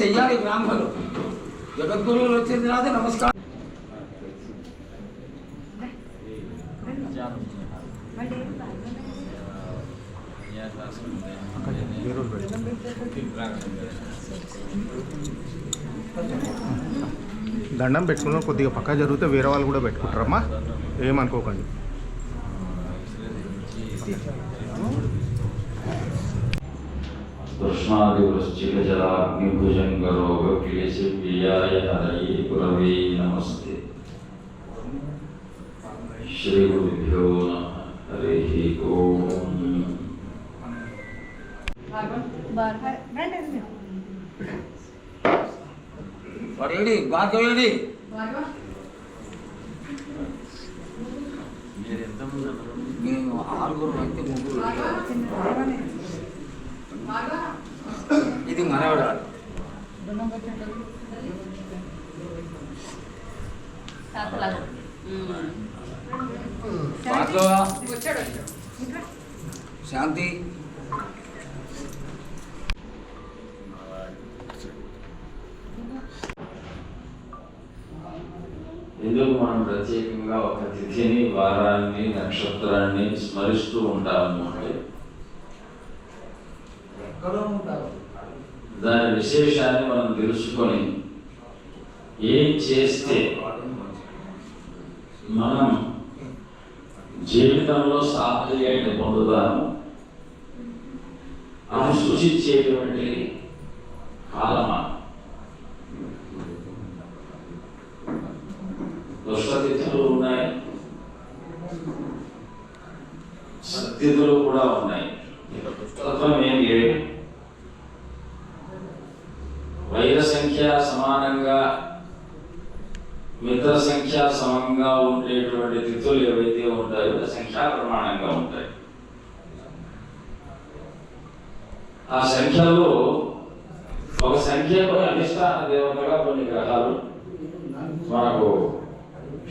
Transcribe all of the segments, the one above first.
చెయ్యాలి బ్రాహ్మణులు. జగద్గురువులు వచ్చిన తర్వాత నమస్కారం. దండం పెట్టుకున్న కొద్దిగా పక్క జరిగితే వేరే వాళ్ళు కూడా పెట్టుకుంటారమ్మా, ఏమనుకోకండి. नमस्ते। श्री गुरुभ्यो नमः। हरिः ओम। వాడేడి భార్గవేడి మేము 6 అయితే 3. ఇది మనవాడు భార్గవ శాంతి. ఎందుకు మనం ప్రత్యేకంగా ఒక తిథిని, వారాన్ని, నక్షత్రాన్ని స్మరిస్తూ ఉంటాము అంటే దాని విశేషాన్ని మనం తెలుసుకొని ఏం చేస్తే మనం జీవితంలో సాఫల్యాన్ని పొందుతాము అని సూచించేటువంటి కాలమా. దుష్టతిథులు ఉన్నాయి, సత్తిథులు కూడా ఉన్నాయి. దుష్టత్వం ఏం లేదు. వైర సంఖ్య సమానంగా, మిత్ర సంఖ్య సమంగా ఉండేటువంటి తిథులు ఏవైతే ఉంటాయో సంఖ్యా ప్రమాణంగా ఉంటాయి. ఆ సంఖ్యలో ఒక సంఖ్యకు అధిష్టాన దేవతగా కొన్ని గ్రహాలు మనకు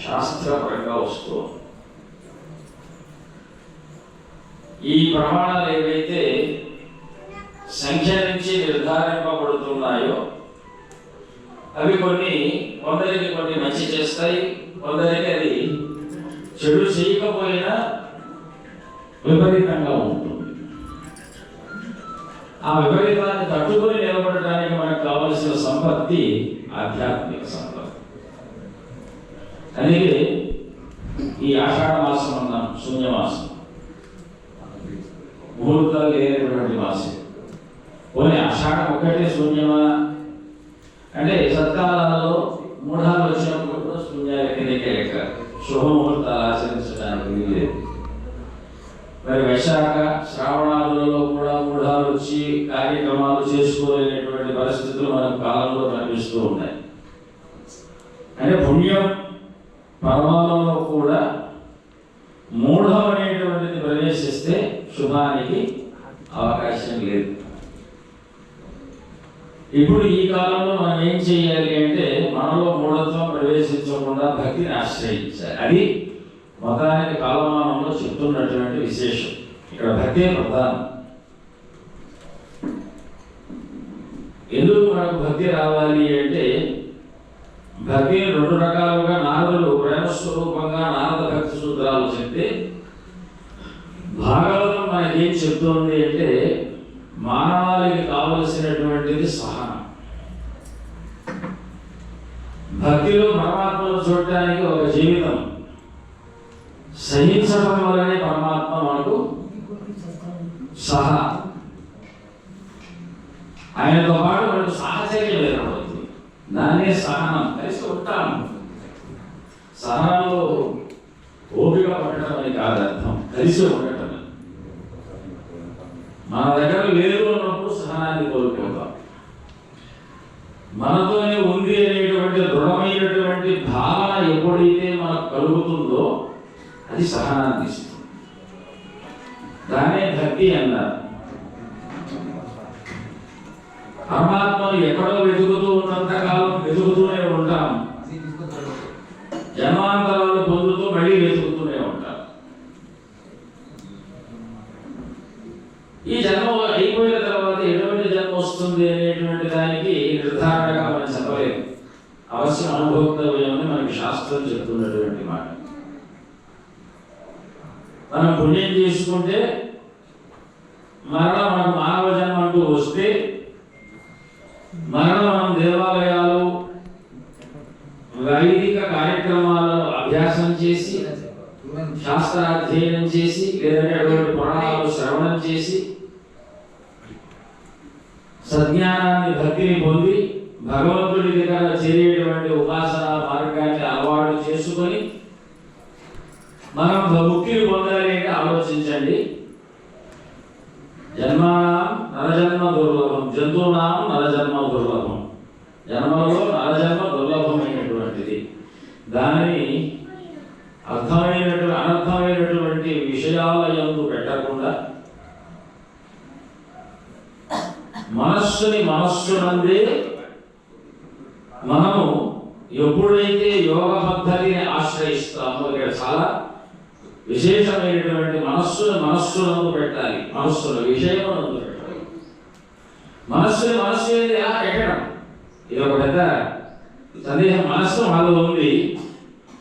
శాస్త్రపరంగా వస్తూ, ఈ ప్రమాణాలు ఏవైతే సంఖ్య నుంచి నిర్ధారింపబడుతున్నాయో అవి కొందరికి కొన్ని మంచి చేస్తాయి, కొందరికి అది చెడు చేయకపోయినా విపరీతంగా ఉంటుంది. ఆ విపరీతాన్ని తట్టుకొని నిలబడడానికి మనకు కావలసిన సంపత్తి ఆధ్యాత్మిక సంపత్తి. అందుకే ఈ ఆషాఢ మాసం అన్నాం శూన్యమాసం, ముహూర్తాలు లేనటువంటి మాసం. పోనీ ఆషాఢం ఒక్కటే శూన్యమా అంటే సత్కాలాలలో మూఢాలు వచ్చినప్పుడు కూడా శూన్యాల కిందకే లెక్క. శుభముహూర్తాలు ఆచరించడానికి లేదు. మరి వైశాఖ శ్రావణాదులలో కూడా మూఢాలు వచ్చి కార్యక్రమాలు చేసుకోలేనటువంటి పరిస్థితులు మనకు కాలంలో కనిపిస్తూ ఉన్నాయి. అంటే పుణ్యం పర్వాలలో కూడా మూఢం అనేటువంటిది ప్రవేశిస్తే శుభానికి అవకాశం లేదు. ఇప్పుడు ఈ కాలంలో మనం ఏం చేయాలి అంటే మనలో మూఢత్వం ప్రవేశించకుండా భక్తిని ఆశ్రయించాలి. అది మతానికి కాలమానంలో చెప్తున్నటువంటి విశేషం. ఇక్కడ భక్తే ప్రధానం. ఎందుకు మనకు భక్తి రావాలి అంటే భక్తిని 2 రకాలుగా నారదుడు ప్రేమస్వరూపంగా నారద భక్తి సూత్రాలు చెప్తే, భాగవతం మనకేం చెప్తోంది అంటే మానవాళికి కావలసినటువంటిది సహనం. భక్తిలో పరమాత్మను చూడటానికి ఒక జీవితం సహించడం వల్లనే పరమాత్మ మనకు ఆయనతో పాటు మనకు సాహచర్యం ఏర్పడుతుంది. దాన్నే సహనం. కలిసి ఉంటాము. సహనంలో ఓపిక పడటం అని కాదు అర్థం, కలిసి ఉండటం. మన దగ్గర లేదు అన్నప్పుడు సహనాన్ని కోల్పోతాం. మనతోనే ఉంది అనేటువంటి దృఢమైనటువంటి భావన ఎప్పుడైతే మనకు కలుగుతుందో అది సహనాన్ని ఇస్తుంది. దాన్నే భక్తి అన్నారు. పరమాత్మను ఎక్కడో వెతుకుతూ ఉన్నంతకాలం వెతుకుతూనే ఉంటాం. జన్మాంతరాలు పొందుతూ మళ్ళీ వెతుకుతూనే ఉంటాం. ఈ జన్మ అయిపోయిన తర్వాత ఎటువంటి జన్మ వస్తుంది అనేటువంటి దానికి నిర్ధారణగా మనం చెప్పలేము. అవశ్యం అనుభోక్తవ్యమని మనకి శాస్త్రం చెప్తున్నటువంటి మాట. మనం పుణ్యం చేసుకుంటే మరణ మనకు మానవ జన్మ అంటూ వస్తే మరణ మనం దేవాలయాలు వైదిక కార్యక్రమాలను అభ్యాసం చేసి శాస్త్రాధ్యయనం చేసి లేదంటే అటువంటి పురాణాలు శ్రవణం చేసి సజ్ఞానాన్ని భక్తిని పొంది భగవంతుడి దగ్గర చేరేటువంటి ఉపాసన మార్గాన్ని అలవాటు చేసుకొని మనం ముక్తిని పొందాలి అంటే ఆలోచించండి. జన్మానాం నరజన్మ దుర్లభం, జంతువునాం నరజన్మ దుర్లభం. జన్మలో నరజన్మ దుర్లభమైనటువంటిది. దానిని అనర్థమైనటువంటి విషయాల యందు పెట్టకుండా మనస్సునందే మనము ఎప్పుడైతే యోగ పద్ధతిని ఆశ్రయిస్తామో, ఇక్కడ చాలా విశేషమైనటువంటి మనస్సునందు పెట్టాలి. విషయమునందు పెట్టాలి. మనస్సు ఎలా పెట్టడం, ఇది ఒక పెద్ద సందేహం. మనస్సు మనలో ఉంది,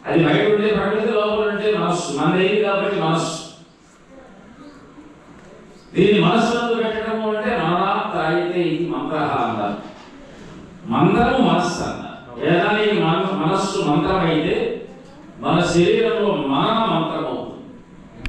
అది బయట ఉంటే ప్రకృతి, లోపల ఉంటే మనస్సు. మనది కాబట్టి మనస్సు. దీన్ని మనస్సునందు పెట్టడము అంటే మననాత్రాయితే ఇది మంత్ర అన్నారు. మంత్రము మనస్సు అన్నారు. వేదానికి మనస్సు మంత్రమైతే మన శరీరంలో మన మంత్రము